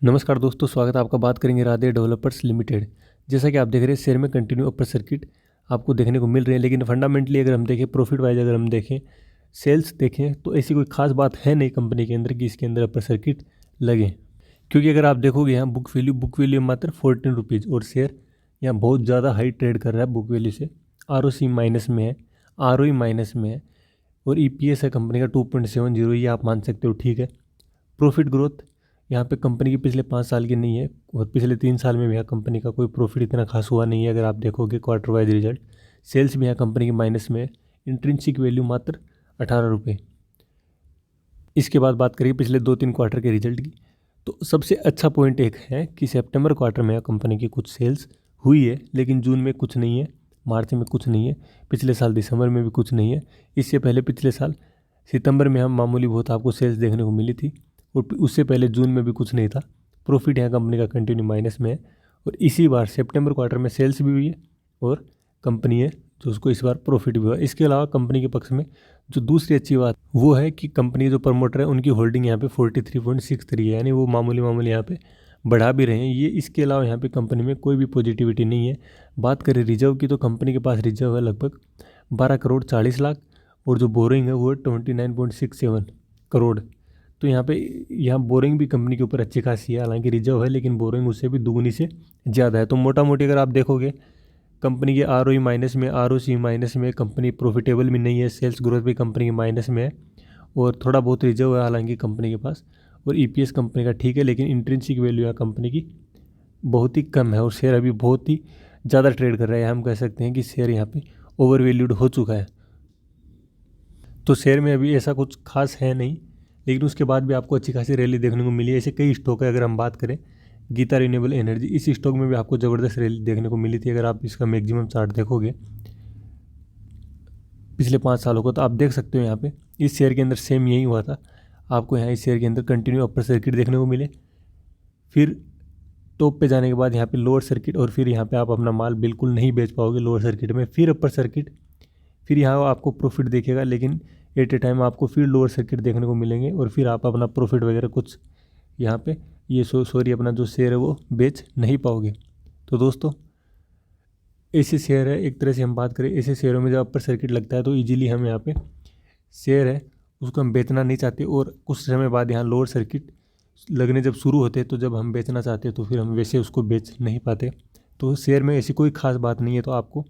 नमस्कार दोस्तों, स्वागत है आपका। बात करेंगे राधे डेवलपर्स लिमिटेड। जैसा कि आप देख रहे हैं, शेयर में कंटिन्यू अपर सर्किट आपको देखने को मिल रहे हैं, लेकिन फंडामेंटली अगर हम देखें, प्रॉफिट वाइज अगर हम देखें, सेल्स देखें, तो ऐसी कोई खास बात है नहीं कंपनी के अंदर कि इसके अंदर अपर सर्किट लगे। क्योंकि अगर आप देखोगे यहाँ बुक वैल्यू मात्र 14 रुपीज़ और शेयर यहाँ बहुत ज़्यादा हाई ट्रेड कर रहा है बुक वैल्यू से। ROC माइनस में है, ROE माइनस में है और EPS है कंपनी का 2.70। ये आप मान सकते हो, ठीक है। प्रॉफिट ग्रोथ यहाँ पे कंपनी की पिछले 5 साल की नहीं है और पिछले 3 साल में भी यहाँ कंपनी का कोई प्रॉफिट इतना खास हुआ नहीं है। अगर आप देखोगे क्वार्टर वाइज रिजल्ट, सेल्स भी यहाँ कंपनी की माइनस में है। इंट्रिंसिक वैल्यू मात्र 18 रुपये। इसके बाद बात करिए पिछले 2-3 क्वार्टर के रिजल्ट की, तो सबसे अच्छा पॉइंट एक है कि सितंबर क्वार्टर में कंपनी की कुछ सेल्स हुई है, लेकिन जून में कुछ नहीं है, मार्च में कुछ नहीं है, पिछले साल दिसंबर में भी कुछ नहीं है। इससे पहले पिछले साल सितंबर में हम मामूली बहुत आपको सेल्स देखने को मिली थी और उससे पहले जून में भी कुछ नहीं था। प्रॉफिट यहाँ कंपनी का कंटिन्यू माइनस में है और इसी बार सितंबर क्वार्टर में सेल्स भी हुई है और कंपनी है जो उसको इस बार प्रॉफिट भी हुआ। इसके अलावा कंपनी के पक्ष में जो दूसरी अच्छी बात वो है कि कंपनी जो प्रमोटर है उनकी होल्डिंग यहाँ पे 43.63 है, यानी वो मामूली यहाँ पे बढ़ा भी रहे हैं। ये इसके अलावा यहाँ पे कंपनी में कोई भी पॉजिटिविटी नहीं है। बात करें रिजर्व की, तो कंपनी के पास रिजर्व है लगभग 12 करोड़ 40 लाख और जो बोरिंग है वो है 29.67 करोड़। तो यहाँ बोरिंग भी कंपनी के ऊपर अच्छी खासी है, हालांकि रिजर्व है लेकिन बोरिंग उससे भी दुगनी से ज़्यादा है। तो मोटा मोटी अगर आप देखोगे कंपनी के ROE माइनस में, ROC माइनस में, कंपनी प्रॉफिटेबल भी नहीं है, सेल्स ग्रोथ भी कंपनी के माइनस में है और थोड़ा बहुत रिजर्व है हालांकि कंपनी के पास, और EPS कंपनी का ठीक है, लेकिन इंट्रिंसिक वैल्यू है कंपनी की बहुत ही कम है और शेयर अभी बहुत ही ज़्यादा ट्रेड कर रहा है। हम कह सकते हैं कि शेयर यहाँ पे ओवर वैल्यूड हो चुका है। तो शेयर में अभी ऐसा कुछ खास है नहीं, लेकिन उसके बाद भी आपको अच्छी खासी रैली देखने को मिली है। ऐसे कई स्टॉक है, अगर हम बात करें गीता रिन्यूएबल एनर्जी, इस स्टॉक में भी आपको ज़बरदस्त रैली देखने को मिली थी। अगर आप इसका मैक्सिमम चार्ट देखोगे पिछले 5 सालों को, तो आप देख सकते हो यहाँ पे इस शेयर के अंदर सेम यही हुआ था। आपको यहाँ इस शेयर के अंदर कंटिन्यू अपर सर्किट देखने को मिले, फिर टॉप पे जाने के बाद यहाँ पे लोअर सर्किट और फिर यहाँ पे आप अपना माल बिल्कुल नहीं बेच पाओगे लोअर सर्किट में, फिर अपर सर्किट, फिर यहाँ आपको प्रॉफिट दिखेगा, लेकिन एट ए टाइम आपको फिर लोअर सर्किट देखने को मिलेंगे और फिर आप अपना प्रॉफिट वगैरह कुछ यहाँ पे अपना जो शेयर है वो बेच नहीं पाओगे। तो दोस्तों ऐसे शेयर है, एक तरह से हम बात करें ऐसे शेयरों में जब अपर सर्किट लगता है तो इजीली हम यहाँ पे शेयर है उसको हम बेचना नहीं चाहते और कुछ समय बाद यहाँ लोअर सर्किट लगने जब शुरू होते हैं तो जब हम बेचना चाहते हैं तो फिर हम वैसे उसको बेच नहीं पाते। तो शेयर में ऐसी कोई खास बात नहीं है। तो आपको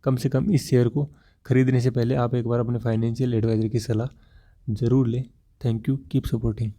कम से कम इस शेयर को खरीदने से पहले आप एक बार अपने फाइनेंशियल एडवाइजर की सलाह ज़रूर लें। Thank you, keep supporting.